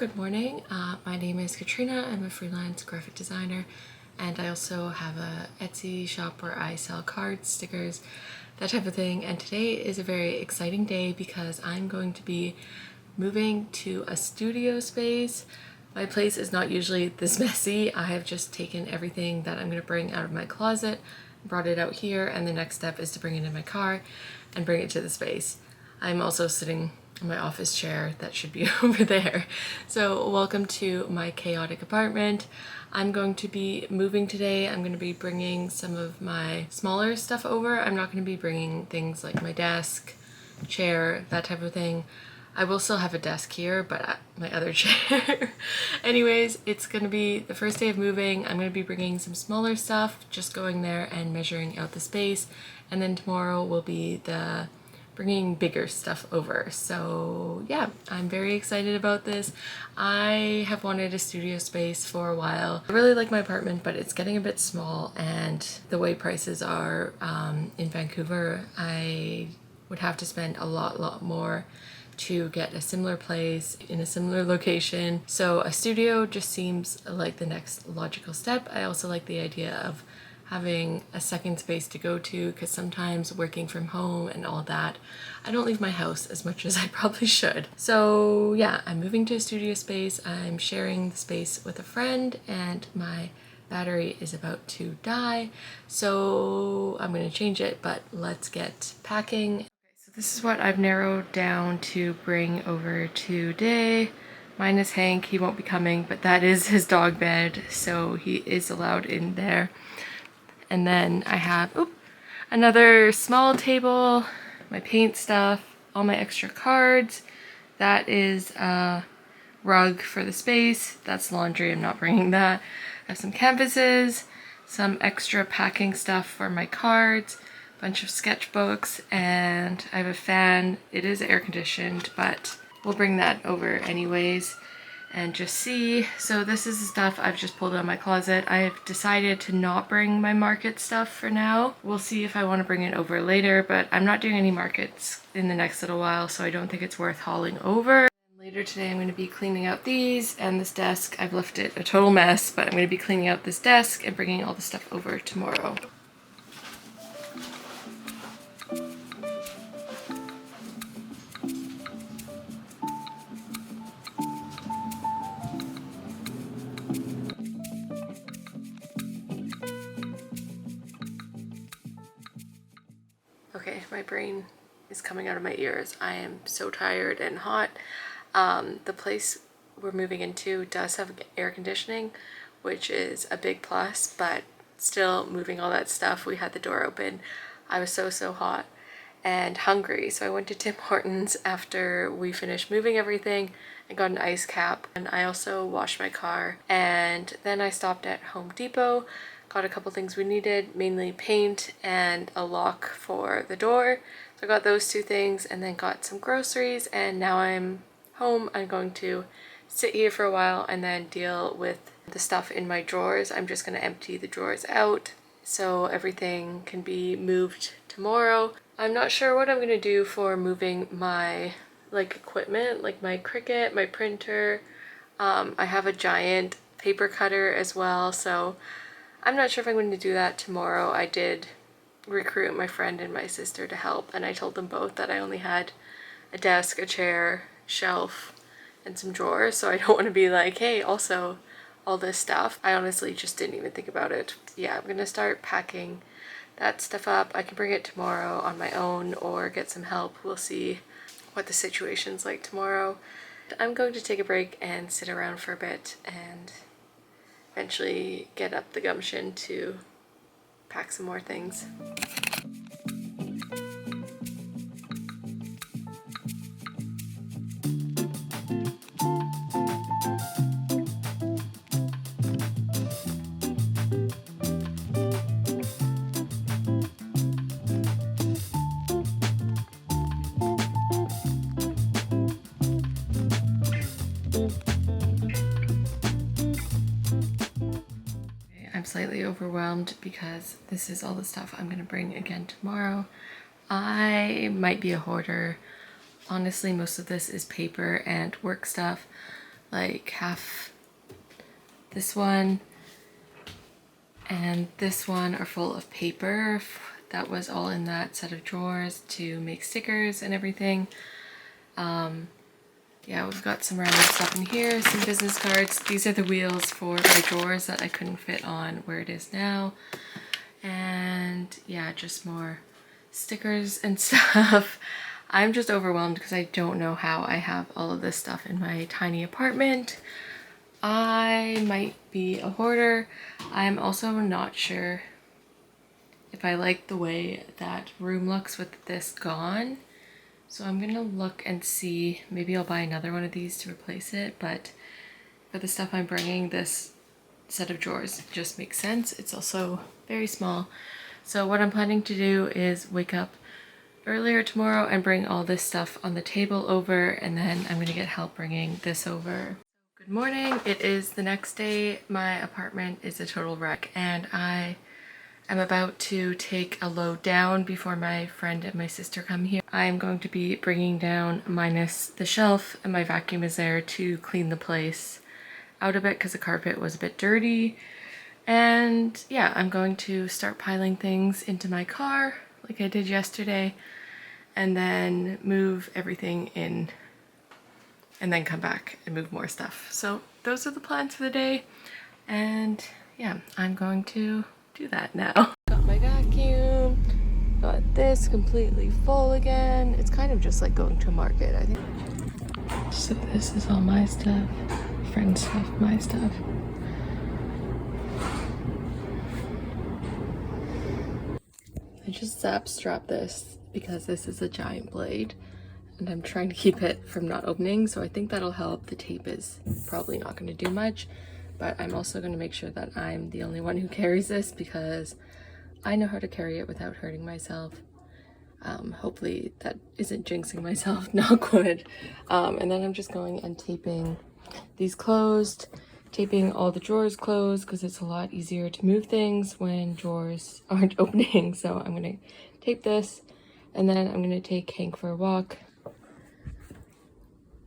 Good morning. My name is Katrina. I'm a freelance graphic designer, and I also have a Etsy shop where I sell cards, stickers, that type of thing. And today is a very exciting day because I'm going to be moving to a studio space. My place is not usually this messy. I have just taken everything that I'm going to bring out of my closet, brought it out here, and the next step is to bring it in my car and bring it to the space. I'm also sitting in my office chair that should be over there. So welcome to my chaotic apartment. I'm going to be moving today. I'm going to be bringing some of my smaller stuff over. I'm not going to be bringing things like my desk, chair, that type of thing. I will still have a desk here, but my other chair. Anyways, it's going to be the first day of moving. I'm going to be bringing some smaller stuff, just going there and measuring out the space. And then tomorrow will be the bringing bigger stuff over. So yeah, I'm very excited about this. I have wanted a studio space for a while. I really like my apartment, but it's getting a bit small, and the way prices are in Vancouver, I would have to spend a lot more to get a similar place in a similar location. So a studio just seems like the next logical step. I also like the idea of having a second space to go to, because sometimes working from home and all that, I don't leave my house as much as I probably should. So yeah, I'm moving to a studio space. I'm sharing the space with a friend, and my battery is about to die, so I'm gonna change it, but let's get packing. Okay, so this is what I've narrowed down to bring over today. Minus Hank, he won't be coming, but that is his dog bed, so he is allowed in there. And then I have another small table, my paint stuff, all my extra cards. That is a rug for the space. That's laundry, I'm not bringing that. I have some canvases, some extra packing stuff for my cards, a bunch of sketchbooks, and I have a fan. It is air conditioned, but we'll bring that over anyways and just see. So this is the stuff I've just pulled out of my closet. I've decided to not bring my market stuff for now. We'll see if I want to bring it over later, but I'm not doing any markets in the next little while, so I don't think it's worth hauling over. Later today I'm going to be cleaning out these and this desk. I've left it a total mess, but I'm going to be cleaning out this desk and bringing all the stuff over tomorrow. Okay, my brain is coming out of my ears. I am so tired and hot. The place we're moving into does have air conditioning, which is a big plus, but still moving all that stuff, we had the door open. I was so hot and hungry, so I went to Tim Hortons after we finished moving everything and got an ice cap. And I also washed my car, and then I stopped at Home Depot, got a couple things we needed, mainly paint and a lock for the door. So I got those two things and then got some groceries, and now I'm home. I'm going to sit here for a while and then deal with the stuff in my drawers. I'm just going to empty the drawers out so everything can be moved tomorrow. I'm not sure what I'm going to do for moving my equipment, like my Cricut, my printer. I have a giant paper cutter as well, so I'm not sure if I'm going to do that tomorrow. I did recruit my friend and my sister to help, and I told them both that I only had a desk, a chair, shelf, and some drawers, so I don't want to be like, hey, also all this stuff. I honestly just didn't even think about it. Yeah, I'm gonna start packing that stuff up. I can bring it tomorrow on my own or get some help. We'll see what the situation's like tomorrow. I'm going to take a break and sit around for a bit and eventually get up the gumption to pack some more things. I'm slightly overwhelmed because this is all the stuff I'm gonna bring again tomorrow. I might be a hoarder. Honestly, most of this is paper and work stuff, like half this one and this one are full of paper. That was all in that set of drawers to make stickers and everything. Yeah, we've got some random stuff in here, some business cards. These are the wheels for my drawers that I couldn't fit on where it is now. And yeah, just more stickers and stuff. I'm just overwhelmed because I don't know how I have all of this stuff in my tiny apartment. I might be a hoarder. I'm also not sure if I like the way that room looks with this gone. So I'm gonna look and see, maybe I'll buy another one of these to replace it, but for the stuff I'm bringing, this set of drawers just makes sense. It's also very small. So what I'm planning to do is wake up earlier tomorrow and bring all this stuff on the table over, and then I'm gonna get help bringing this over. Good morning, it is the next day. My apartment is a total wreck and I am about to take a load down before my friend and my sister come here. I'm going to be bringing down minus the shelf, and my vacuum is there to clean the place out a bit because the carpet was a bit dirty. And yeah, I'm going to start piling things into my car like I did yesterday, and then move everything in, and then come back and move more stuff. So those are the plans for the day, and yeah, I'm going to do that now. Got my vacuum, got this completely full again. It's kind of just like going to a market, I think. So this is all my stuff, friend stuff, my stuff. I just zap strap this because this is a giant blade and I'm trying to keep it from not opening, so I think that'll help. The tape is probably not going to do much, but I'm also going to make sure that I'm the only one who carries this because I know how to carry it without hurting myself. Hopefully that isn't jinxing myself, knock wood. And then I'm just going and taping these closed, taping all the drawers closed because it's a lot easier to move things when drawers aren't opening. So I'm going to tape this, and then I'm going to take Hank for a walk.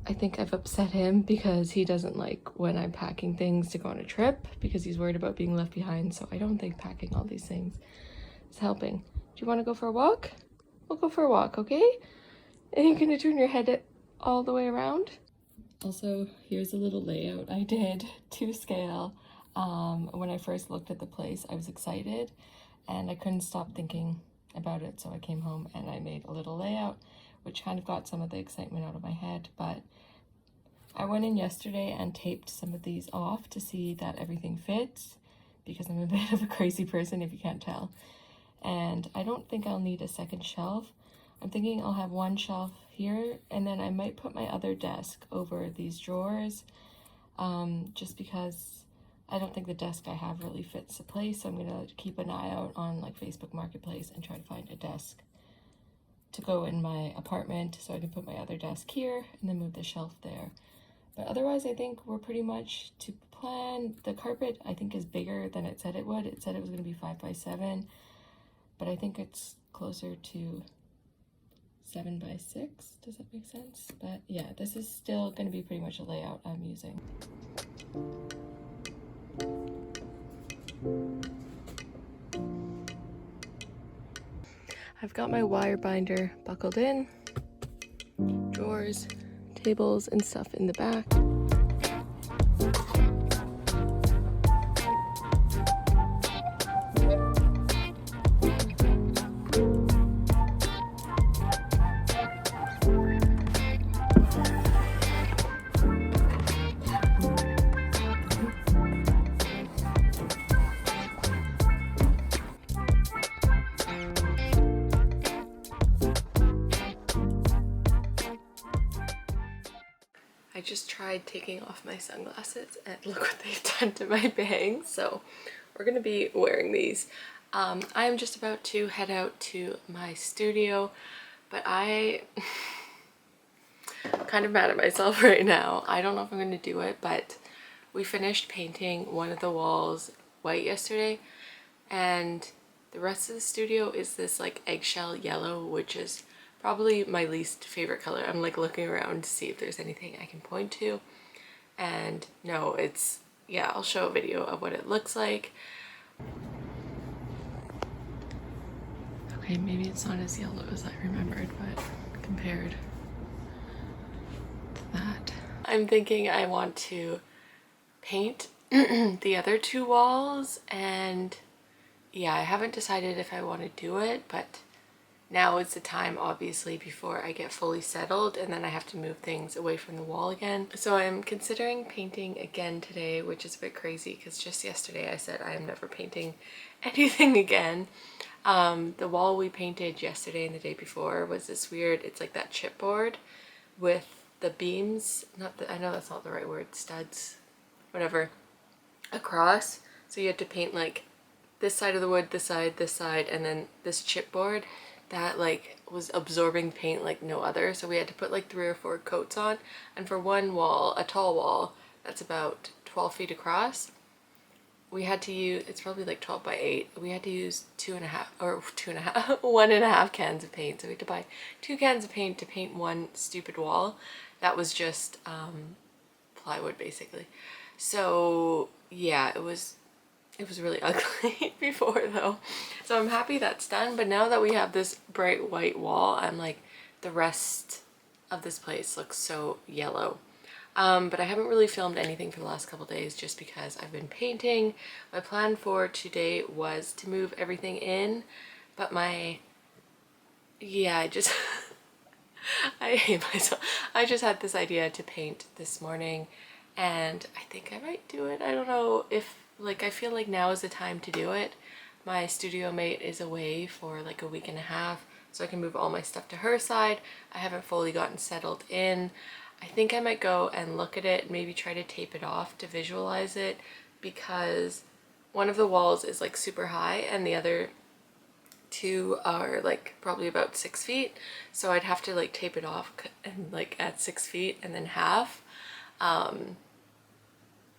I think I've upset him because he doesn't like when I'm packing things to go on a trip because he's worried about being left behind. So I don't think packing all these things is helping. Do you want to go for a walk? We'll go for a walk, okay? And you're gonna turn your head all the way around. Also, here's a little layout I did to scale. When I first looked at the place, I was excited and I couldn't stop thinking about it. So I came home and I made a little layout, which kind of got some of the excitement out of my head. But I went in yesterday and taped some of these off to see that everything fits because I'm a bit of a crazy person if you can't tell. And I don't think I'll need a second shelf. I'm thinking I'll have one shelf here, and then I might put my other desk over these drawers, just because I don't think the desk I have really fits the place. So I'm gonna keep an eye out on like Facebook Marketplace and try to find a desk to go in my apartment so I can put my other desk here and then move the shelf there. But otherwise, I think we're pretty much to plan. The carpet, I think, is bigger than it said it would. It said it was gonna be 5 by 7. But I think it's closer to 7 by 6. Does that make sense? But yeah, this is still going to be pretty much a layout I'm using. I've got my wire binder buckled in, drawers, tables, and stuff in the back. I just tried taking off my sunglasses and look what they've done to my bangs, so we're gonna be wearing these. I am just about to head out to my studio, but I'm kind of mad at myself right now. I don't know if I'm gonna do it, but we finished painting one of the walls white yesterday, and the rest of the studio is this like eggshell yellow, which is probably my least favorite color. I'm like looking around to see if there's anything I can point to, And no, it's, yeah, I'll show a video of what it looks like. Okay, maybe it's not as yellow as I remembered, but compared to that. I'm thinking I want to paint the other two walls, and yeah, I haven't decided if I want to do it, but now is the time, obviously, before I get fully settled, and then I have to move things away from the wall again. So I'm considering painting again today, which is a bit crazy because just yesterday I said I am never painting anything again. The wall we painted yesterday and the day before was this weird, it's like that chipboard with the beams, I know that's not the right word, studs, whatever, across. So you had to paint like this side of the wood, this side, and then this chipboard that like was absorbing paint like no other. So we had to put like 3 or 4 coats on, and for one wall, a tall wall that's about 12 feet across, we had to use, it's probably like 12 by 8, we had to use 1.5 cans of paint. So we had to buy 2 cans of paint to paint one stupid wall that was just plywood basically. So yeah, it was really ugly before though. So I'm happy that's done, but now that we have this bright white wall, I'm like, the rest of this place looks so yellow. But I haven't really filmed anything for the last couple days just because I've been painting. My plan for today was to move everything in, but I just I hate myself. I just had this idea to paint this morning, and I think I might do it. I don't know if, like, I feel like now is the time to do it. My studio mate is away for like a week and a half, so I can move all my stuff to her side. I haven't fully gotten settled in. I think I might go and look at it, maybe try to tape it off to visualize it, because one of the walls is like super high and the other 2 are like probably about 6 feet. So I'd have to like tape it off and like at 6 feet and then half.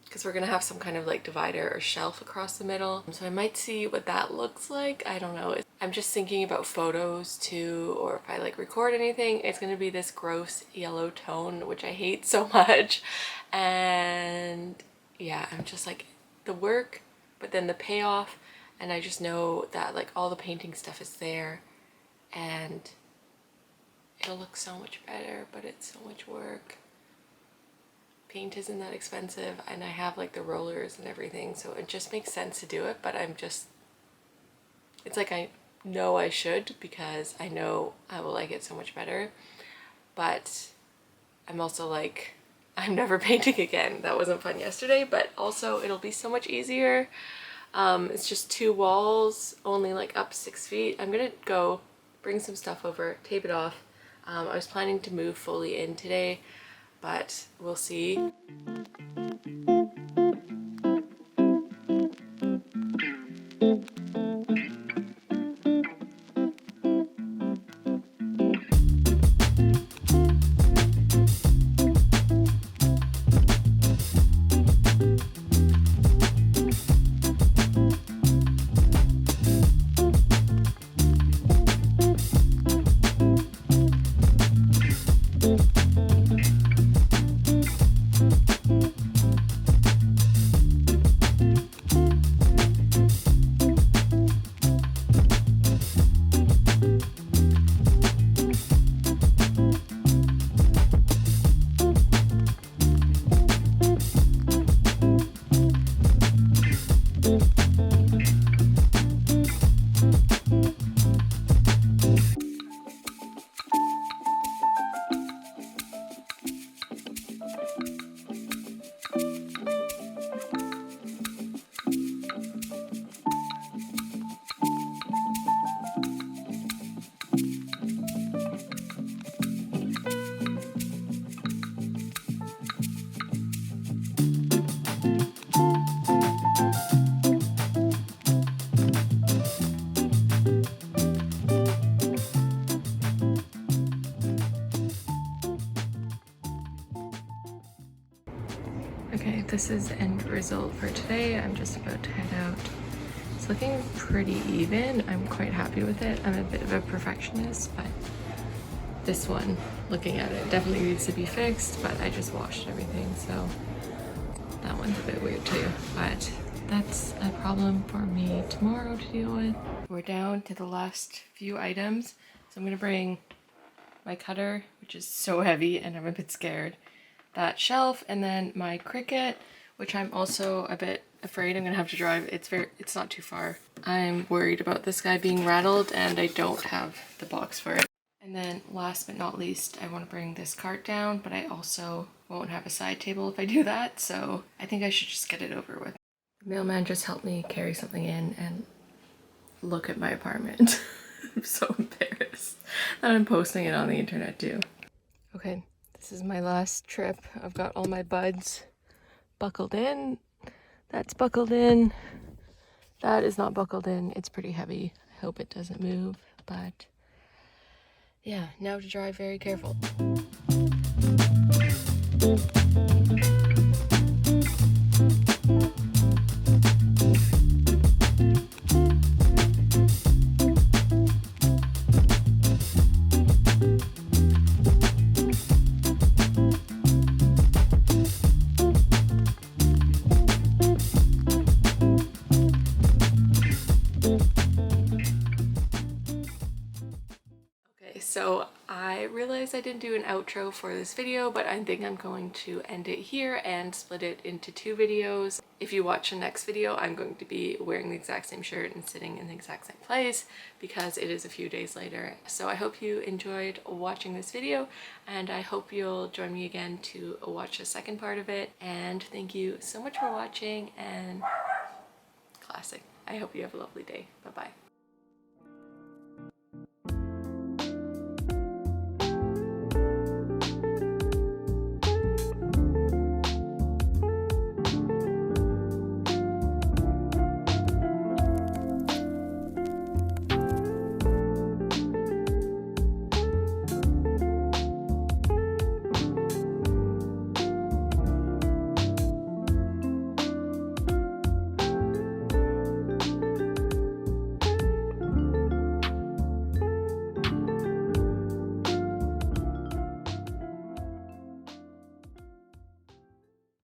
Because we're gonna have some kind of like divider or shelf across the middle. So I might see what that looks like. I don't know. I'm just thinking about photos too, or if I like record anything, it's gonna be this gross yellow tone, which I hate so much. And yeah, I'm just like, the work, but then the payoff, and I just know that like all the painting stuff is there and it'll look so much better, but it's so much work. Paint isn't that expensive, and I have like the rollers and everything, so it just makes sense to do it, but I'm just, it's like I know I should because I know I will like it so much better, but I'm also like, I'm never painting again. That wasn't fun yesterday, but also it'll be so much easier. It's just 2 walls, only like up 6 feet. I'm gonna go bring some stuff over, tape it off. I was planning to move fully in today, but we'll see. Okay, this is the end result for today. I'm just about to head out. It's looking pretty even. I'm quite happy with it. I'm a bit of a perfectionist, but this one, looking at it, definitely needs to be fixed, but I just washed everything, so that one's a bit weird too. But that's a problem for me tomorrow to deal with. We're down to the last few items, so I'm gonna bring my cutter, which is so heavy and I'm a bit scared, that shelf, and then my Cricut, which I'm also a bit afraid I'm gonna have to drive. It's not too far. I'm worried about this guy being rattled and I don't have the box for it. And then last but not least, I want to bring this cart down, but I also won't have a side table if I do that, so I think I should just get it over with. The mailman just helped me carry something in and look at my apartment. I'm so embarrassed that I'm posting it on the internet too. Okay, this is my last trip. I've got all my buds buckled in. That's buckled in. That is not buckled in. It's pretty heavy. I hope it doesn't move, but yeah, now to drive very careful. So I realized I didn't do an outro for this video, but I think I'm going to end it here and split it into 2 videos. If you watch the next video, I'm going to be wearing the exact same shirt and sitting in the exact same place because it is a few days later. So I hope you enjoyed watching this video, and I hope you'll join me again to watch the second part of it. And thank you so much for watching, and classic. I hope you have a lovely day. Bye-bye.